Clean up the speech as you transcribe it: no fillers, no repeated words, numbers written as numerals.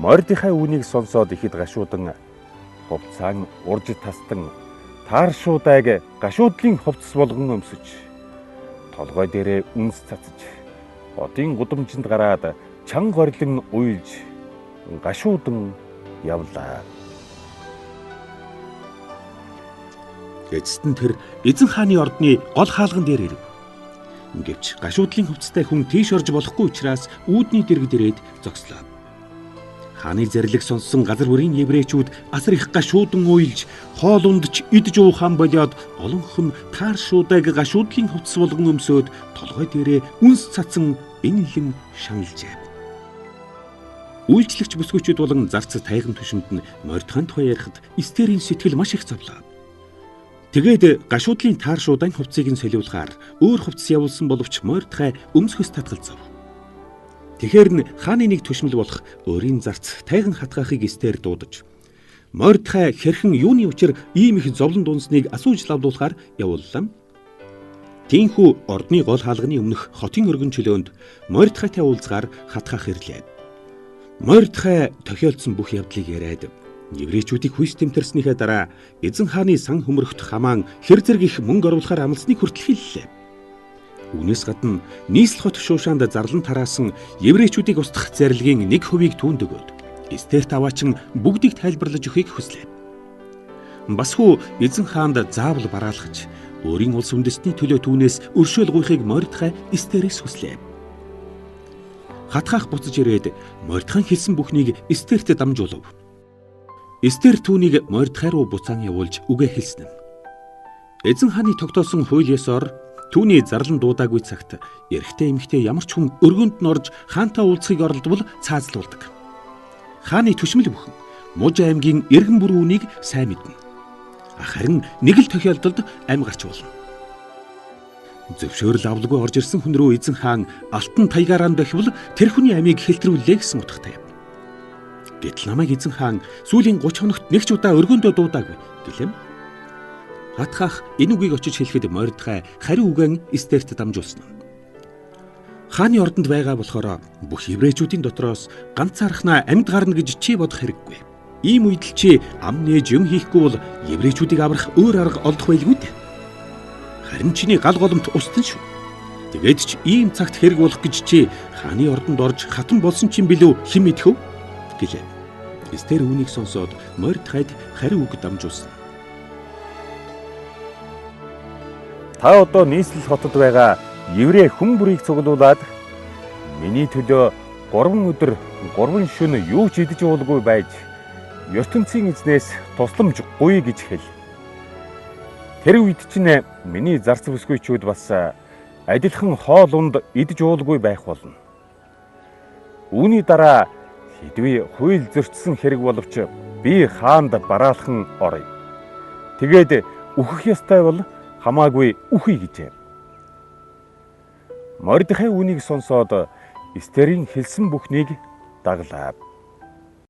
Мордехай үүнийг сонсоод ихэд гашуудан хувцаан урж тастан тааршуудайг гашуудлын хувцас болгон өмсөж толгой дээрээ үнс цацж одын гудамжинд гараад чанга горлон уйлж гашуудан явлаа. Эцэст нь тэр эзэн хааны ордны гол хаалган дээр ирэв. Гэвч гашуудлын хувцастай хүн тийш орж болохгүй учраас үүдний дэргэд ирээд зогслоо. Хааны зэрлэг сонссон газар бүрийн еврейчүүд асар их гашуудан уйлж, хоол ундч идж уухаан болоод олонх нь тааршуудаг гашуудлын хувцас болгон өмсөөд толгой дээрээ үнс цацсан энэлэн шаналжээ. Үйлчлэгч бүсгүйчүүд болон зарц тайган түшинд нь Мордехайн тухай ярихад Эстерийн сэтгэл маш их зовлоо. Тэгээд гашуудлын тааршуудан хувцсыг нь солиулахаар өөр хувцас явуулсан боловч Мордехай өмсөхөс татгалзав. Тэгэхэр нь хааны нэг түшмэл болох өөрийн зарц тайган хатгаахыг Эстер дуудаж Мордехай хэрхэн юуны учир ийм их зовлон дунсныг асууж лавдуулахаар явууллаа. Тийхүү ордны гол хаалганы өмнөх хотын өргөн чөлөөнд Мордехайтай уулзгаар хатгаах ирлээ. Мордехай тохиолдсон бүх явдлыг яриад еврейчүүдийг хүйс тэмтэрснийхээ дараа эзэн хааны сан хөмрөгт хамаан хэр зэрэг их мөнгө оруулахаар амлсныг хүртэл хэллээ. Үүнээс гадна нийслэл хот Шушаанд зарлан тараасан еврейчүүдийг устгах зарилгын 1% түүнд өгөөд Эстерт аваачин бүгдийг тайлбарлаж өгөхийг хүслээ. Бас хүү эзэн хаанд заавал бараалгаж өөрийн улс үндэстний төлөө түүнээс өршөөл гуйхыг Мордехай Эстерээс хүслээ. Хатгаах буцаж ирээд Мордехайн хэлсэн бүхнийг Эстерт дамжуулав. Эстер түүнийг Мордехай руу буцаан явуулж үгээ хэлсэн юм. Эзэн хааны тогтоосон хууль ёсоор түүний зарлан дуудаагүй цагт эрэгтэй эмэгтэй ямар ч хүн өргөнд нь орж хаантай уулзахыг оролдвол цаазлуулдаг. Хааны түшмэл бүхэн Муж аймгийн эргэн бүр үүнийг сайн мэднэ. Харин нэг л тохиолдолд амь гарч болно. Зөвшөөрөл авалгүй орж ирсэн хүн рүү эзэн хаан алтан таягаараа дохивол тэр хүний амийг хэлтрүүллээ гэсэн утгатай юм. Гэтэл намайг эзэн хаан сүүлийн 30 хоногт нэг ч удаа өргөндөө дуудаагүй гэлэм. Хатгаах энэ үгийг очиж хэлэхэд Мордехай хариу үгэн Эстерт дамжуулсан. Хааны ордонд байгаа болохоор бүх еврейчүүдийн дотроос ганцаархнаа амьд гарна гэж чи бодох хэрэггүй. Ийм үед л чи ам нээж юм хийхгүй бол еврейчүүдийг аврах өөр арга олдох байлгүй дээ. Харин чиний гал голомт устсан шүү. Тэгээд ч ийм цагт хэрэг болох гэж чи хааны ордонд орж хатан болсон ч юм билүү хэн мэдхв гэлээ. Эстер үүнийг сонсоод Мордехайд хариу үг дамжуулсан. Та одоо нийслэл хотод байгаа еврей хүн бүрийг цуглуулад миний төлөө 3 өдөр 3 шөнө юу ч идэж уулгүй байж ертөнцийн эзнээс тусламж гуй гэж хэл. Тэр үед чинь миний зарц бүсгүйчүүд бас адилхан хоол унд идэж уулгүй байх болно. Үүний дараа хэдвээ хууль зөрчсөн хэрэг боловч би хаанд бараалхан оръё. Тэгээд үхэх ёстой бол хамаагүй үхье гэжээ. Мордехай үүнийг сонсоод Эстерийн хэлсэн бүхнийг даглав.